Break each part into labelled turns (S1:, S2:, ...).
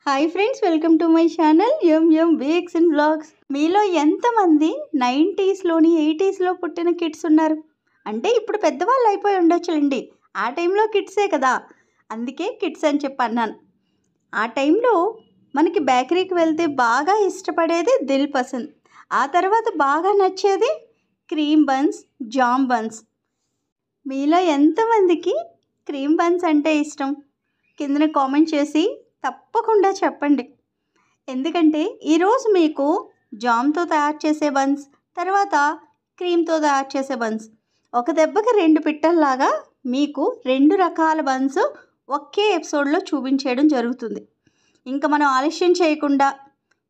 S1: Hi friends, welcome to my channel M weeks and vlogs. మీలో ఎంతమంది 90స్లోని 80స్లో పుట్టిన kids ఉన్నారు? అంటే ఇప్పుడు పెద్దవాళ్ళు అయిపోయి ఉండొచ్చులేండి. ఆ టైంలో కిడ్సే కదా, అందుకే కిడ్స్ అని చెప్పి అన్నాను. ఆ టైంలో మనకి బేకరీకి వెళ్తే బాగా ఇష్టపడేది దిల్ పసంద్. ఆ తర్వాత బాగా నచ్చేది క్రీమ్ బన్స్, జామ్ బన్స్. మీలో ఎంతమందికి క్రీమ్ బన్స్ అంటే ఇష్టం? కిందన కామెంట్ చేసి తప్పకుండా చెప్పండి. ఎందుకంటే ఈరోజు మీకు జామ్తో తయారు చేసే బన్స్, తర్వాత క్రీమ్తో తయారు చేసే బన్స్, ఒక దెబ్బకి రెండు పిట్టల్లాగా మీకు రెండు రకాల బన్స్ ఒకే ఎపిసోడ్లో చూపించేయడం జరుగుతుంది. ఇంకా మనం ఆలస్యం చేయకుండా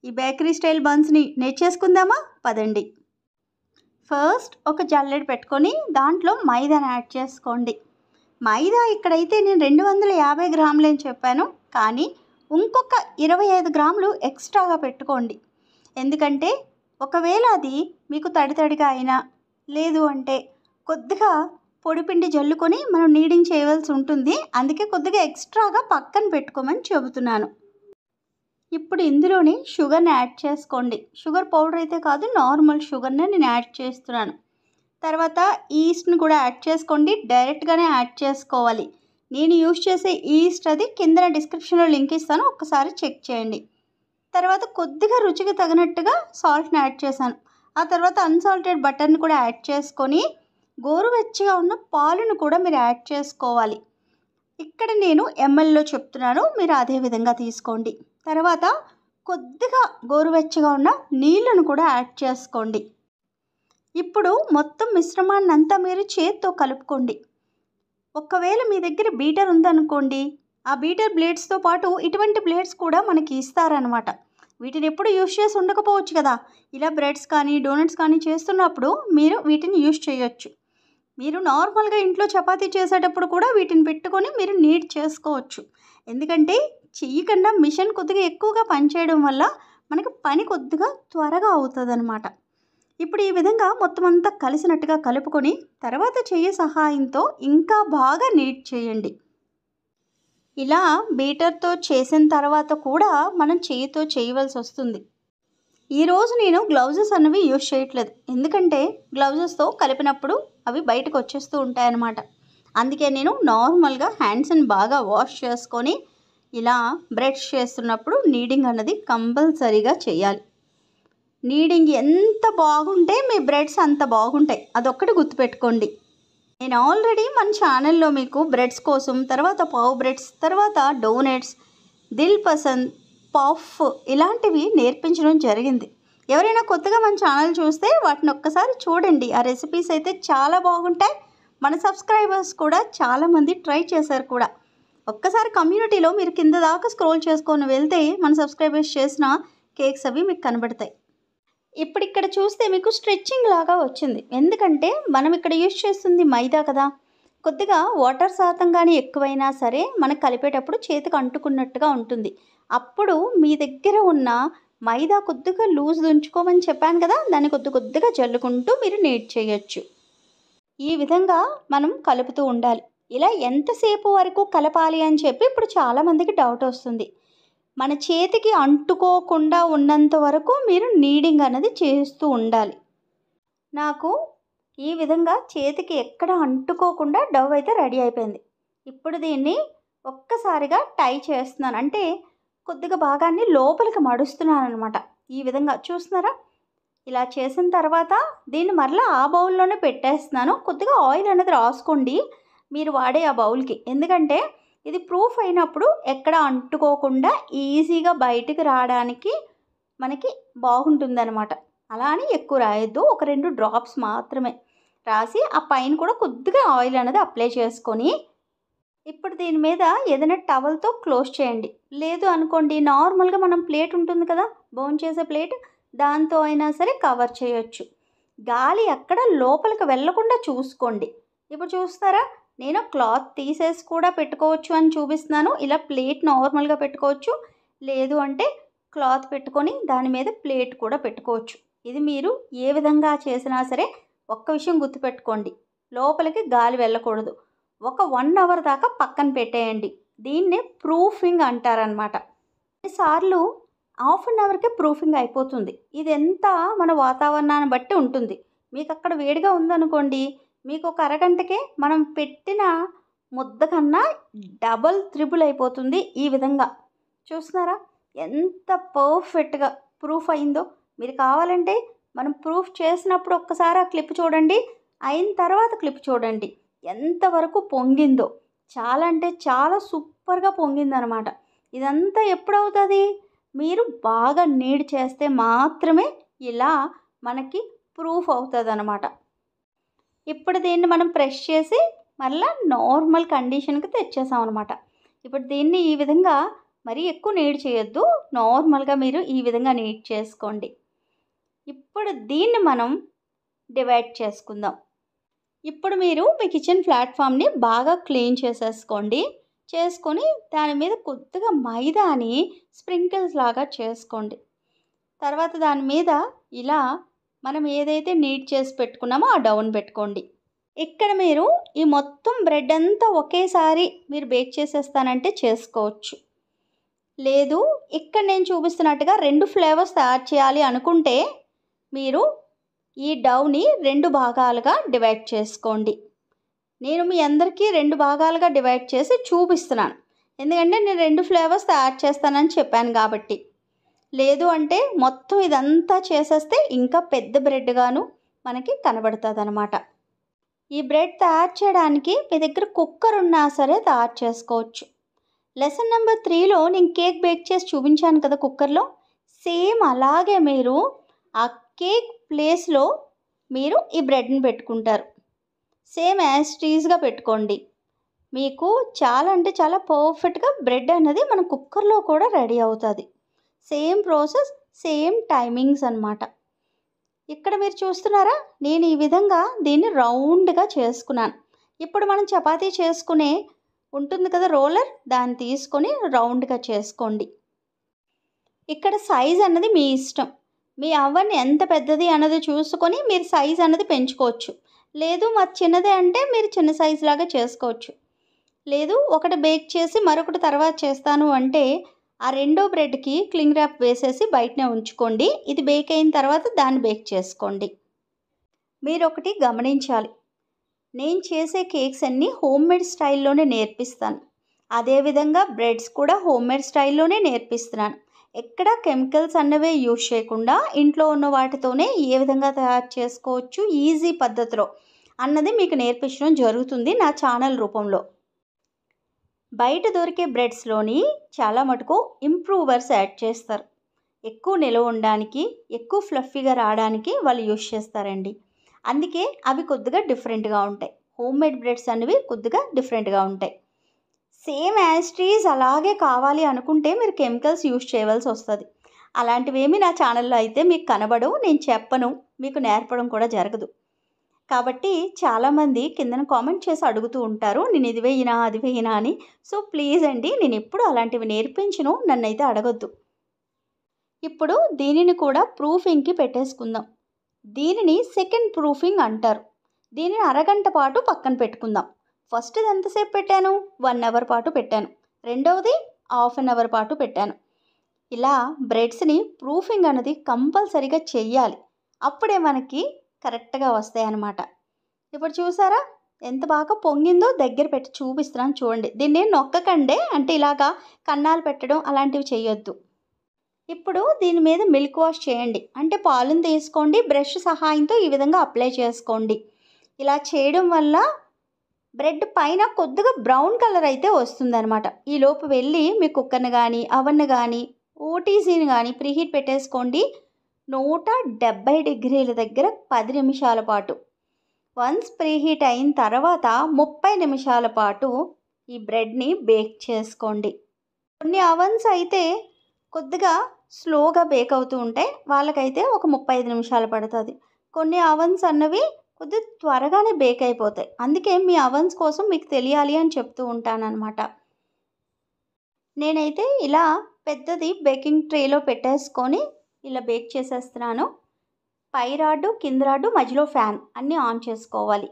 S1: ఈ బేకరీ స్టైల్ బన్స్ని నేర్చేసుకుందామా? పదండి. ఫస్ట్ ఒక జల్లెడ పెట్టుకొని దాంట్లో మైదాని యాడ్ చేసుకోండి. మైదా ఇక్కడైతే నేను 250 గ్రాములు అని చెప్పాను, కానీ ఇంకొక 25 గ్రాములు ఎక్స్ట్రాగా పెట్టుకోండి. ఎందుకంటే ఒకవేళ అది మీకు తడితడిగా అయినా, లేదు అంటే కొద్దిగా పొడిపిండి జల్లుకొని మనం నీడింగ్ చేయవలసి ఉంటుంది. అందుకే కొద్దిగా ఎక్స్ట్రాగా పక్కన పెట్టుకోమని చెబుతున్నాను. ఇప్పుడు ఇందులోని షుగర్ని యాడ్ చేసుకోండి. షుగర్ పౌడర్ అయితే కాదు, నార్మల్ షుగర్ని నేను యాడ్ చేస్తున్నాను. తర్వాత ఈస్ట్ని కూడా యాడ్ చేసుకోండి. డైరెక్ట్గానే యాడ్ చేసుకోవాలి. నేను యూజ్ చేసే ఈస్ట్ అది కింద డిస్క్రిప్షన్లో లింక్ ఇస్తాను, ఒక్కసారి చెక్ చేయండి. తర్వాత కొద్దిగా రుచికి తగినట్టుగా సాల్ట్ని యాడ్ చేశాను. ఆ తర్వాత అన్సాల్టెడ్ బటర్ని కూడా యాడ్ చేసుకొని గోరువెచ్చగా ఉన్న పాలును కూడా మీరు యాడ్ చేసుకోవాలి. ఇక్కడ నేను ఎంఎల్లో చెప్తున్నాను, మీరు అదే విధంగా తీసుకోండి. తర్వాత కొద్దిగా గోరువెచ్చగా ఉన్న నీళ్ళను కూడా యాడ్ చేసుకోండి. ఇప్పుడు మొత్తం మిశ్రమాన్ని అంతా మీరు చేత్తో కలుపుకోండి. ఒకవేళ మీ దగ్గర బీటర్ ఉందనుకోండి, ఆ బీటర్ బ్లేడ్స్తో పాటు ఇటువంటి బ్లేడ్స్ కూడా మనకి ఇస్తారనమాట. వీటిని ఎప్పుడు యూజ్ చేసి ఉండకపోవచ్చు కదా, ఇలా బ్రెడ్స్ కానీ డోనట్స్ కానీ చేస్తున్నప్పుడు మీరు వీటిని యూజ్ చేయొచ్చు. మీరు నార్మల్గా ఇంట్లో చపాతీ చేసేటప్పుడు కూడా వీటిని పెట్టుకొని మీరు నీట్ చేసుకోవచ్చు. ఎందుకంటే చెయ్యి కన్నా మిషన్ కొద్దిగా ఎక్కువగా పనిచేయడం వల్ల మనకి పని కొద్దిగా త్వరగా అవుతుంది అనమాట. ఇప్పుడు ఈ విధంగా మొత్తం అంతా కలిసినట్టుగా కలుపుకొని తర్వాత చెయ్యి సహాయంతో ఇంకా బాగా నీట్ చేయండి. ఇలా బీటర్తో చేసిన తర్వాత కూడా మనం చేయితో చేయవలసి వస్తుంది. ఈరోజు నేను గ్లౌజెస్ అన్నవి యూజ్ చేయట్లేదు, ఎందుకంటే గ్లౌజెస్తో కలిపినప్పుడు అవి బయటకు వచ్చేస్తూ ఉంటాయన్నమాట. అందుకే నేను నార్మల్గా హ్యాండ్స్ని బాగా వాష్ చేసుకొని ఇలా బ్రష్ చేస్తున్నప్పుడు నీడింగ్ అన్నది కంపల్సరీగా చేయాలి. నీడింగ్ ఎంత బాగుంటే మీ బ్రెడ్స్ అంత బాగుంటాయి, అదొక్కటి గుర్తుపెట్టుకోండి. నేను ఆల్రెడీ మన ఛానల్లో మీకు బ్రెడ్స్ కోసం, తర్వాత పావు బ్రెడ్స్, తర్వాత డోనట్స్, దిల్ పసంద్, పఫ్ ఇలాంటివి నేర్పించడం జరిగింది. ఎవరైనా కొత్తగా మన ఛానల్ చూస్తే వాటిని ఒక్కసారి చూడండి. ఆ రెసిపీస్ అయితే చాలా బాగుంటాయి. మన సబ్స్క్రైబర్స్ కూడా చాలామంది ట్రై చేశారు కూడా. ఒక్కసారి కమ్యూనిటీలో మీరు కింద దాకా స్క్రోల్ చేసుకొని వెళ్తే మన సబ్స్క్రైబర్స్ చేసిన కేక్స్ అవి మీకు కనబడతాయి. ఇప్పుడు ఇక్కడ చూస్తే మీకు స్ట్రెచ్చింగ్ లాగా వచ్చింది, ఎందుకంటే మనం ఇక్కడ యూజ్ చేస్తుంది మైదా కదా. కొద్దిగా వాటర్ శాతం కానీ ఎక్కువైనా సరే మనకు కలిపేటప్పుడు చేతికి అంటుకున్నట్టుగా ఉంటుంది. అప్పుడు మీ దగ్గర ఉన్న మైదా కొద్దిగా లూజ్ ఉంచుకోమని చెప్పాను కదా, దాన్ని కొద్దిగా జల్లుకుంటూ మీరు నీట్ చేయొచ్చు. ఈ విధంగా మనం కలుపుతూ ఉండాలి. ఇలా ఎంతసేపు వరకు కలపాలి అని చెప్పి ఇప్పుడు చాలామందికి డౌట్ వస్తుంది. మన చేతికి అంటుకోకుండా ఉన్నంత వరకు మీరు నీడింగ్ అన్నది చేస్తూ ఉండాలి. నాకు ఈ విధంగా చేతికి ఎక్కడ అంటుకోకుండా డవ్ అయితే రెడీ అయిపోయింది. ఇప్పుడు దీన్ని ఒక్కసారిగా టై చేస్తున్నాను, అంటే కొద్దిగా భాగాన్ని లోపలికి మడుస్తున్నాను అనమాట. ఈ విధంగా చూస్తున్నారా? ఇలా చేసిన తర్వాత దీన్ని మరలా ఆ బౌల్లోనే పెట్టేస్తున్నాను. కొద్దిగా ఆయిల్ అనేది రాసుకోండి మీరు వాడే ఆ బౌల్కి, ఎందుకంటే ఇది ప్రూఫ్ అయినప్పుడు ఎక్కడ అంటుకోకుండా ఈజీగా బయటికి రావడానికి మనకి బాగుంటుందన్నమాట. అలా అని ఎక్కువ రాయొద్దు, ఒక 2 డ్రాప్స్ మాత్రమే రాసి ఆ పైన కూడా కొద్దిగా ఆయిల్ అనేది అప్లై చేసుకొని ఇప్పుడు దీని మీద ఏదైనా టవల్తో క్లోజ్ చేయండి. లేదు అనుకోండి, నార్మల్గా మనం ప్లేట్ ఉంటుంది కదా, బౌన్ చేసే ప్లేట్, దాంతో అయినా సరే కవర్ చేయొచ్చు. గాలి ఎక్కడ లోపలికి వెళ్ళకుండా చూసుకోండి. ఇప్పుడు చూస్తారా, నేను క్లాత్ తీసేసి కూడా పెట్టుకోవచ్చు అని చూపిస్తున్నాను. ఇలా ప్లేట్ నార్మల్గా పెట్టుకోవచ్చు, లేదు అంటే క్లాత్ పెట్టుకొని దాని మీద ప్లేట్ కూడా పెట్టుకోవచ్చు. ఇది మీరు ఏ విధంగా చేసినా సరే ఒక్క విషయం గుర్తుపెట్టుకోండి, లోపలికి గాలి వెళ్ళకూడదు. ఒక 1 అవర్ దాకా పక్కన పెట్టేయండి. దీన్నే ప్రూఫింగ్ అంటారనమాట. కొన్నిసార్లు హాఫ్ అన్ అవర్కే ప్రూఫింగ్ అయిపోతుంది. ఇది ఎంత మన వాతావరణాన్ని బట్టి ఉంటుంది. మీకు అక్కడ వేడిగా ఉందనుకోండి, మీకు ఒక అరగంటకే మనం పెట్టిన ముద్ద కన్నా డబల్ త్రిబుల్ అయిపోతుంది. ఈ విధంగా చూస్తున్నారా ఎంత పర్ఫెక్ట్గా ప్రూఫ్ అయిందో. మీరు కావాలంటే మనం ప్రూఫ్ చేసినప్పుడు ఒక్కసారి ఆ క్లిప్ చూడండి, అయిన తర్వాత క్లిప్ చూడండి ఎంతవరకు పొంగిందో. చాలా అంటే చాలా సూపర్గా పొంగిందనమాట. ఇదంతా ఎప్పుడవుతుంది, మీరు బాగా నీడ్ చేస్తే మాత్రమే ఇలా మనకి ప్రూఫ్ అవుతుంది అనమాట. ఇప్పుడు దీన్ని మనం ప్రెస్ చేసి మళ్ళీ నార్మల్ కండిషన్కి తెచ్చేసాం అనమాట. ఇప్పుడు దీన్ని ఈ విధంగా మరీ ఎక్కువ నీడ్ చేయొద్దు, నార్మల్గా మీరు ఈ విధంగా నీడ్ చేసుకోండి. ఇప్పుడు దీన్ని మనం డివైడ్ చేసుకుందాం. ఇప్పుడు మీరు మీ కిచెన్ ప్లాట్ఫామ్ని బాగా క్లీన్ చేసేసుకోండి. చేసుకొని దాని మీద కొద్దిగా మైదాని స్ప్రింకిల్స్ లాగా చేసుకోండి. తర్వాత దాని మీద ఇలా మనం ఏదైతే నీట్ చేసి పెట్టుకున్నామో ఆ డౌన్ పెట్టుకోండి. ఇక్కడ మీరు ఈ మొత్తం బ్రెడ్ అంతా ఒకేసారి మీరు బేక్ చేసేస్తానంటే చేసుకోవచ్చు. లేదు ఇక్కడ నేను చూపిస్తున్నట్టుగా 2 ఫ్లేవర్స్ తయారు చేయాలి అనుకుంటే మీరు ఈ డౌని 2 భాగాలుగా డివైడ్ చేసుకోండి. నేను మీ అందరికీ 2 భాగాలుగా డివైడ్ చేసి చూపిస్తున్నాను, ఎందుకంటే నేను 2 ఫ్లేవర్స్ తయారు చేస్తానని చెప్పాను కాబట్టి. లేదు అంటే మొత్తం ఇదంతా చేసేస్తే ఇంకా పెద్ద బ్రెడ్గాను మనకి కనబడుతుంది అనమాట. ఈ బ్రెడ్ తయారు చేయడానికి మీ దగ్గర కుక్కర్ ఉన్నా సరే తయారు చేసుకోవచ్చు. లెసన్ నెంబర్ 3లో నేను కేక్ బేక్ చేసి చూపించాను కదా కుక్కర్లో, సేమ్ అలాగే మీరు ఆ కేక్ ప్లేస్లో మీరు ఈ బ్రెడ్ని పెట్టుకుంటారు. సేమ్ యాజ్ టీజ్గా పెట్టుకోండి. మీకు చాలా అంటే చాలా పర్ఫెక్ట్గా బ్రెడ్ అనేది మన కుక్కర్లో కూడా రెడీ అవుతుంది. సేమ్ ప్రాసెస్, సేమ్ టైమింగ్స్ అన్నమాట. ఇక్కడ మీరు చూస్తున్నారా, నేను ఈ విధంగా దీన్ని రౌండ్గా చేసుకున్నాను. ఇప్పుడు మనం చపాతీ చేసుకునే ఉంటుంది కదా రోలర్, దాన్ని తీసుకొని రౌండ్గా చేసుకోండి. ఇక్కడ సైజ్ అన్నది మీ ఇష్టం. మీ అవన్ ఎంత పెద్దది అన్నది చూసుకొని మీరు సైజ్ అన్నది పెంచుకోవచ్చు. లేదు మాది చిన్నదే అంటే మీరు చిన్న సైజు లాగా చేసుకోవచ్చు. లేదు ఒకటి బేక్ చేసి మరొకటి తర్వాత చేస్తాను అంటే ఆ రెండో బ్రెడ్కి క్లింగ్ ర్యాప్ వేసేసి బయటనే ఉంచుకోండి. ఇది బేక్ అయిన తర్వాత దాన్ని బేక్ చేసుకోండి. మీరు ఒకటి గమనించాలి, నేను చేసే కేక్స్ అన్నీ హోమ్మేడ్ స్టైల్లోనే నేర్పిస్తాను. అదేవిధంగా బ్రెడ్స్ కూడా హోమ్మేడ్ స్టైల్లోనే నేర్పిస్తున్నాను. ఎక్కడ కెమికల్స్ అన్నవే యూజ్ చేయకుండా ఇంట్లో ఉన్న వాటితోనే ఏ విధంగా తయారు చేసుకోవచ్చు ఈజీ పద్ధతిలో అన్నది మీకు నేర్పించడం జరుగుతుంది నా ఛానల్ రూపంలో. బయట దొరికే బ్రెడ్స్లోని చాలా మటుకు ఇంప్రూవర్స్ యాడ్ చేస్తారు. ఎక్కువ నిలవ ఉండడానికి, ఎక్కువ ఫ్లఫీగా రావడానికి వాళ్ళు యూజ్ చేస్తారండి. అందుకే అవి కొద్దిగా డిఫరెంట్గా ఉంటాయి. హోమ్మేడ్ బ్రెడ్స్ అనేవి కొద్దిగా డిఫరెంట్గా ఉంటాయి. సేమ్ యాస్ట్రీస్ అలాగే కావాలి అనుకుంటే మీరు కెమికల్స్ యూజ్ చేయవలసి వస్తుంది. అలాంటివేమీ నా ఛానల్లో అయితే మీకు కనబడవు, నేను చెప్పను, మీకు నేర్పడం కూడా జరగదు. కాబట్టి చాలామంది కిందన కామెంట్ చేసి అడుగుతూ ఉంటారు, నేను ఇది వేయినా అది వేయినా అని. సో ప్లీజ్ అండి, నేను ఎప్పుడు అలాంటివి నేర్పించను, నన్నైతే అడగొద్దు. ఇప్పుడు దీనిని కూడా ప్రూఫింగ్కి పెట్టేసుకుందాం. దీనిని సెకండ్ ప్రూఫింగ్ అంటారు. దీనిని అరగంట పాటు పక్కన పెట్టుకుందాం. ఫస్ట్ ఇది ఎంతసేపు పెట్టాను, 1 అవర్ పాటు పెట్టాను. రెండవది హాఫ్ అన్ అవర్ పాటు పెట్టాను. ఇలా బ్రెడ్స్ని ప్రూఫింగ్ అనేది కంపల్సరీగా చెయ్యాలి, అప్పుడే మనకి కరెక్ట్గా వస్తాయి అన్నమాట. ఇప్పుడు చూసారా ఎంత బాగా పొంగిందో, దగ్గర పెట్టి చూపిస్తున్నాను చూడండి. దీన్ని నొక్కకండే, అంటే ఇలాగా కన్నాలు పెట్టడం అలాంటివి చేయొద్దు. ఇప్పుడు దీని మీద మిల్క్ వాష్ చేయండి, అంటే పాలను తీసుకోండి, బ్రష్ సహాయంతో ఈ విధంగా అప్లై చేసుకోండి. ఇలా చేయడం వల్ల బ్రెడ్ పైన కొద్దిగా బ్రౌన్ కలర్ అయితే వస్తుందన్నమాట. ఈలోపు వెళ్ళి మీ కుక్కర్ని కానీ అవన్ని కానీ ఓటీసీని కానీ ప్రీహీట్ పెట్టేసుకోండి. 170 డిగ్రీల దగ్గర 10 నిమిషాల పాటు. వన్స్ ప్రీహీట్ అయిన తర్వాత 30 నిమిషాల పాటు ఈ బ్రెడ్ని బేక్ చేసుకోండి. కొన్ని అవన్స్ అయితే కొద్దిగా స్లోగా బేక్ అవుతూ ఉంటాయి, వాళ్ళకైతే ఒక 35 నిమిషాలు పడుతుంది. కొన్ని అవన్స్ అన్నవి కొద్దిగా త్వరగానే బేక్ అయిపోతాయి. అందుకే మీ అవన్స్ కోసం మీకు తెలియాలి అని చెప్తూ ఉంటానన్నమాట. నేనైతే ఇలా పెద్దది బేకింగ్ ట్రేలో పెట్టేసుకొని ఇలా బేక్ చేసేస్తున్నాను. పై రాడ్డు, కింద రాడ్డు, మధ్యలో ఫ్యాన్ అన్నీ ఆన్ చేసుకోవాలి.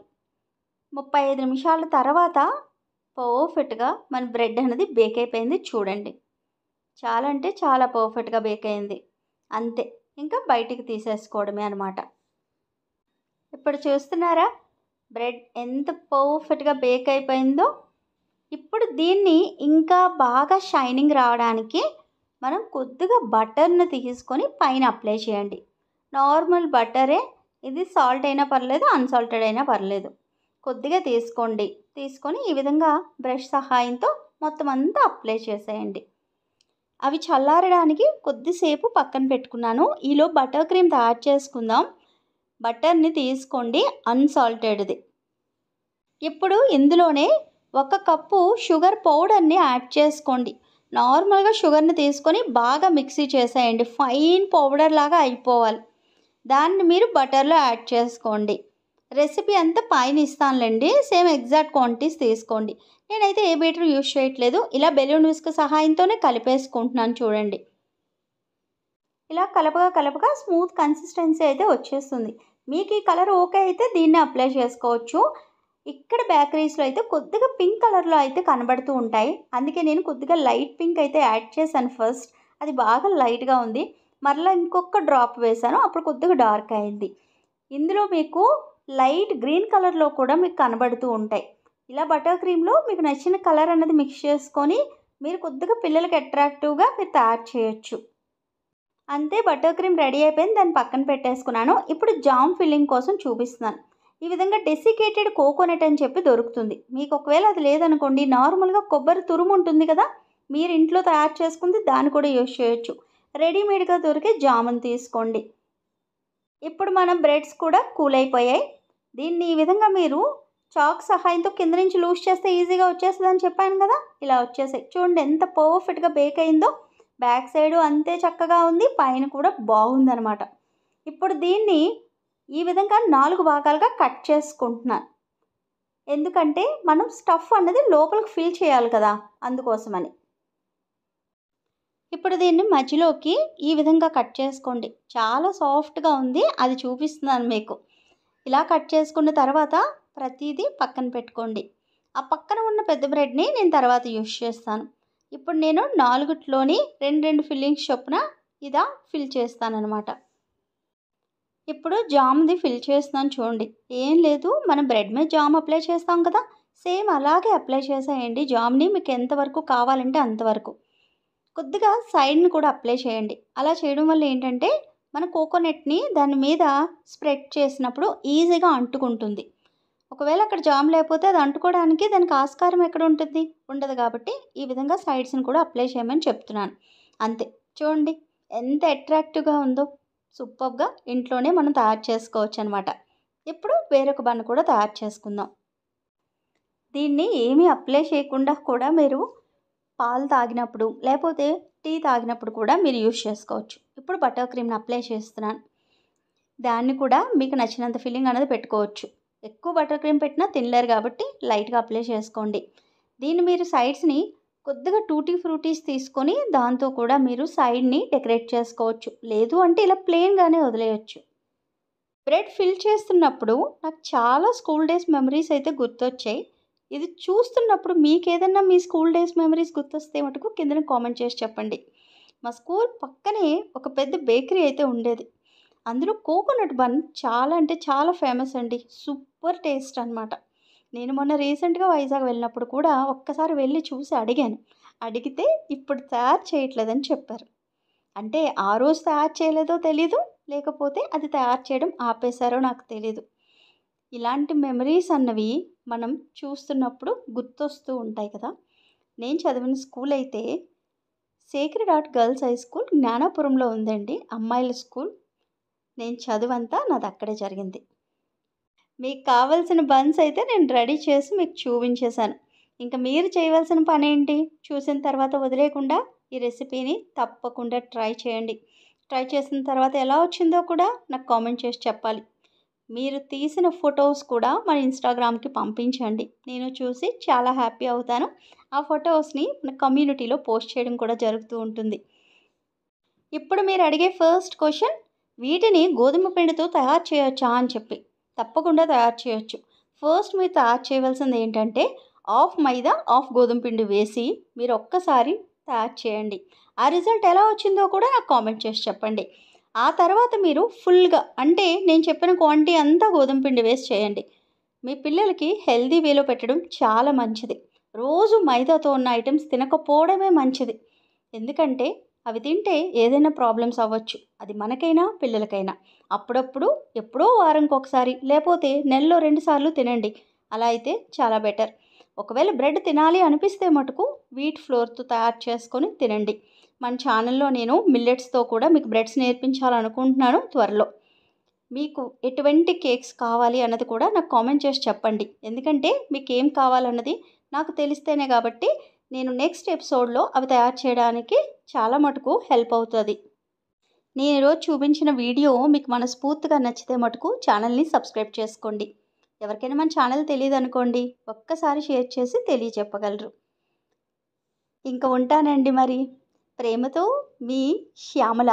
S1: 35 నిమిషాల తర్వాత పర్ఫెక్ట్గా మన బ్రెడ్ అనేది బేక్ అయిపోయింది చూడండి. చాలా అంటే చాలా పర్ఫెక్ట్గా బేక్ అయింది. అంతే, ఇంకా బయటికి తీసేసుకోవడమే అనమాట. ఇప్పుడు చూస్తున్నారా బ్రెడ్ ఎంత పర్ఫెక్ట్గా బేక్ అయిపోయిందో. ఇప్పుడు దీన్ని ఇంకా బాగా షైనింగ్ రావడానికి మనం కొద్దిగా బటర్ని తీసుకొని పైన అప్లై చేయండి. నార్మల్ బటరే, ఇది సాల్ట్ అయినా పర్లేదు, అన్సాల్టెడ్ అయినా పర్లేదు. కొద్దిగా తీసుకోండి. తీసుకొని ఈ విధంగా బ్రష్ సహాయంతో మొత్తం అంతా అప్లై చేసేయండి. అవి చల్లారడానికి కొద్దిసేపు పక్కన పెట్టుకున్నాను. ఈలో బటర్ క్రీమ్ తయారు చేసుకుందాం. బటర్ని తీసుకోండి, అన్సాల్టెడ్ది. ఇప్పుడు ఇందులోనే 1 కప్పు షుగర్ పౌడర్ని యాడ్ చేసుకోండి. నార్మల్గా షుగర్ని తీసుకొని బాగా మిక్సీ చేసేయండి. ఫైన్ పౌడర్ లాగా అయిపోవాలి. దాన్ని మీరు బటర్లో యాడ్ చేసుకోండి. రెసిపీ అంతా పైన ఇస్తానులేండి, సేమ్ ఎగ్జాక్ట్ క్వాంటిటీస్ తీసుకోండి. నేనైతే ఏ బీటర్ యూజ్ చేయట్లేదు, ఇలా బెలూన్ విస్క్ సహాయంతోనే కలిపేసుకుంటున్నాను. చూడండి, ఇలా కలపగా స్మూత్ కన్సిస్టెన్సీ అయితే వచ్చేస్తుంది. మీకు ఈ కలర్ ఓకే అయితే దీన్ని అప్లై చేసుకోవచ్చు. ఇక్కడ బేకరీస్లో అయితే కొద్దిగా పింక్ కలర్లో అయితే కనబడుతూ ఉంటాయి, అందుకే నేను కొద్దిగా లైట్ పింక్ అయితే యాడ్ చేశాను ఫస్ట్. అది బాగా లైట్గా ఉంది, మరలా ఇంకొక డ్రాప్ వేశాను, అప్పుడు కొద్దిగా డార్క్ అయింది. ఇందులో మీకు లైట్ గ్రీన్ కలర్లో కూడా మీకు కనబడుతూ ఉంటాయి. ఇలా బటర్ క్రీమ్లో మీకు నచ్చిన కలర్ అన్నది మిక్స్ చేసుకొని మీరు కొద్దిగా పిల్లలకి అట్రాక్టివ్గా మీరు తయారు చేయొచ్చు. అంతే, బటర్ క్రీమ్ రెడీ అయిపోయింది. దాన్ని పక్కన పెట్టేసుకున్నాను. ఇప్పుడు జామ్ ఫిల్లింగ్ కోసం చూపిస్తున్నాను. ఈ విధంగా డెసికేటెడ్ కోకోనట్ అని చెప్పి దొరుకుతుంది. మీకు ఒకవేళ అది లేదనుకోండి, నార్మల్గా కొబ్బరి తురుము ఉంటుంది కదా, మీరు ఇంట్లో తయారు చేసుకుంది దాన్ని కూడా యూజ్ చేయొచ్చు. రెడీమేడ్గా దొరికే జామున్ తీసుకోండి. ఇప్పుడు మన బ్రెడ్స్ కూడా కూల్ అయిపోయాయి. దీన్ని ఈ విధంగా మీరు చాక్ సహాయంతో కింద నుంచి లూజ్ చేస్తే ఈజీగా వచ్చేస్తుంది అని చెప్పాను కదా, ఇలా వచ్చేసాయి. చూడండి ఎంత పర్ఫెక్ట్గా బేక్ అయిందో. బ్యాక్ సైడు అంతే చక్కగా ఉంది, పైన కూడా బాగుందనమాట. ఇప్పుడు దీన్ని ఈ విధంగా 4 భాగాలుగా కట్ చేసుకుంటున్నాను. ఎందుకంటే మనం స్టఫ్ అన్నది లోపలికి ఫిల్ చేయాలి కదా, అందుకోసమని. ఇప్పుడు దీన్ని మధ్యలోకి ఈ విధంగా కట్ చేసుకోండి. చాలా సాఫ్ట్గా ఉంది, అది చూపిస్తున్నాను మీకు. ఇలా కట్ చేసుకున్న తర్వాత ప్రతిదీ పక్కన పెట్టుకోండి. ఆ పక్కన ఉన్న పెద్ద బ్రెడ్ని నేను తర్వాత యూజ్ చేస్తాను. ఇప్పుడు నేను 4 2 ఫిల్లింగ్స్ చొప్పున ఇలా ఫిల్ చేస్తానన్నమాట. ఇప్పుడు జామ్ది ఫిల్ చేస్తున్నాను. చూడండి, ఏం లేదు, మనం బ్రెడ్ మీద జామ్ అప్లై చేస్తాం కదా, సేమ్ అలాగే అప్లై చేసేయండి జామ్ని. మీకు ఎంతవరకు కావాలంటే అంతవరకు. కొద్దిగా సైడ్ని కూడా అప్లై చేయండి. అలా చేయడం వల్ల ఏంటంటే మన కోకోనట్ని దాని మీద స్ప్రెడ్ చేసినప్పుడు ఈజీగా అంటుకుంటుంది. ఒకవేళ అక్కడ జామ్ లేకపోతే అది అంటుకోవడానికి దానికి ఆస్కారం ఎక్కడ ఉంటుంది, ఉండదు. కాబట్టి ఈ విధంగా సైడ్స్ని కూడా అప్లై చేయమని చెప్తున్నాను. అంతే, చూడండి ఎంత అట్రాక్టివ్గా ఉందో. సూపర్గా ఇంట్లోనే మనం తయారు చేసుకోవచ్చు అనమాట. ఇప్పుడు వేరొక బన్ కూడా తయారు చేసుకుందాం. దీన్ని ఏమీ అప్లై చేయకుండా కూడా మీరు పాలు తాగినప్పుడు లేకపోతే టీ తాగినప్పుడు కూడా మీరు యూజ్ చేసుకోవచ్చు. ఇప్పుడు బటర్ క్రీమ్ని అప్లై చేస్తున్నాను. దాన్ని కూడా మీకు నచ్చినంత ఫిల్లింగ్ అనేది పెట్టుకోవచ్చు. ఎక్కువ బటర్ క్రీమ్ పెట్టినా తినలేరు కాబట్టి లైట్గా అప్లై చేసుకోండి. దీన్ని మీరు సైడ్స్ని కొద్దిగా టూటీ ఫ్రూటీస్ తీసుకొని దాంతో కూడా మీరు సైడ్ని డెకరేట్ చేసుకోవచ్చు. లేదు అంటే ఇలా ప్లెయిన్గానే వదిలేయచ్చు. బ్రెడ్ ఫిల్ చేస్తున్నప్పుడు నాకు చాలా స్కూల్ డేస్ మెమరీస్ అయితే గుర్తొచ్చాయి. ఇది చూస్తున్నప్పుడు మీకు ఏదన్నా మీ స్కూల్ డేస్ మెమరీస్ గుర్తొస్తే మటుకు కింద కామెంట్ చేసి చెప్పండి. మా స్కూల్ పక్కనే ఒక పెద్ద బేకరీ అయితే ఉండేది. అందులో కోకోనట్ బన్ చాలా అంటే చాలా ఫేమస్ అండి. సూపర్ టేస్ట్ అనమాట. నేను మొన్న రీసెంట్గా వైజాగ్ వెళ్ళినప్పుడు కూడా ఒక్కసారి వెళ్ళి చూసి అడిగాను. అడిగితే ఇప్పుడు తయారు చేయట్లేదని చెప్పారు. అంటే ఆ రోజు తయారు చేయలేదో తెలీదు, లేకపోతే అది తయారు చేయడం ఆపేశారో నాకు తెలీదు. ఇలాంటి మెమరీస్ అన్నవి మనం చూస్తున్నప్పుడు గుర్తొస్తూ ఉంటాయి కదా. నేను చదివిన స్కూల్ అయితే Sacred Heart girls high school జ్ఞానాపురంలో ఉందండి, అమ్మాయిల స్కూల్. నేను చదువంతా నాది అక్కడే జరిగింది. మీకు కావాల్సిన బన్స్ అయితే నేను రెడీ చేసి మీకు చూపించేశాను. ఇంకా మీరు చేయవలసిన పని ఏంటి, చూసిన తర్వాత వదిలేయకుండా ఈ రెసిపీని తప్పకుండా ట్రై చేయండి. ట్రై చేసిన తర్వాత ఎలా వచ్చిందో కూడా నాకు కామెంట్ చేసి చెప్పాలి. మీరు తీసిన ఫొటోస్ కూడా మన ఇన్స్టాగ్రామ్కి పంపించండి. నేను చూసి చాలా హ్యాపీ అవుతాను. ఆ ఫొటోస్ని మన కమ్యూనిటీలో పోస్ట్ చేయడం కూడా జరుగుతూ ఉంటుంది. ఇప్పుడు మీరు అడిగే ఫస్ట్ క్వశ్చన్, వీటిని గోధుమ పిండితో తయారు చేయొచ్చా అని చెప్పి. తప్పకుండా తయారు చేయొచ్చు. ఫస్ట్ మీరు తయారు చేయవలసింది ఏంటంటే హాఫ్ మైదా హాఫ్ గోధుమ పిండి వేసి మీరు ఒక్కసారి తయారు చేయండి. ఆ రిజల్ట్ ఎలా వచ్చిందో కూడా నాకు కామెంట్ చేసి చెప్పండి. ఆ తర్వాత మీరు ఫుల్గా అంటే నేను చెప్పిన క్వాంటిటీ అంతా గోధుమ పిండి వేసి చేయండి. మీ పిల్లలకి హెల్తీ వేలో పెట్టడం చాలా మంచిది. రోజు మైదాతో ఉన్న ఐటమ్స్ తినకపోవడమే మంచిది. ఎందుకంటే అవి తింటే ఏదైనా ప్రాబ్లమ్స్ అవ్వచ్చు. అది మనకైనా పిల్లలకైనా. అప్పుడప్పుడు ఎప్పుడో వారంకి ఒకసారి లేకపోతే నెలలో 2 సార్లు తినండి. అలా అయితే చాలా బెటర్. ఒకవేళ బ్రెడ్ తినాలి అనిపిస్తే మటుకు వీట్ ఫ్లోర్తో తయారు చేసుకొని తినండి. మన ఛానల్లో నేను మిల్లెట్స్తో కూడా మీకు బ్రెడ్స్ నేర్పించాలనుకుంటున్నాను త్వరలో. మీకు ఎటువంటి కేక్స్ కావాలి అన్నది కూడా నాకు కామెంట్ చేసి చెప్పండి. ఎందుకంటే మీకు ఏం కావాలన్నది నాకు తెలిస్తేనే కాబట్టి నేను నెక్స్ట్ ఎపిసోడ్లో అవి తయారు చేయడానికి చాలా మటుకు హెల్ప్ అవుతుంది. నేను ఈరోజు చూపించిన వీడియో మీకు మనస్ఫూర్తిగా నచ్చితే మటుకు ఛానల్ని సబ్స్క్రైబ్ చేసుకోండి. ఎవరికైనా మన ఛానల్ తెలియదు అనుకోండి, ఒక్కసారి షేర్ చేసి తెలియచెప్పగలరు. ఇంకా ఉంటానండి మరి. ప్రేమతో మీ శ్యామల.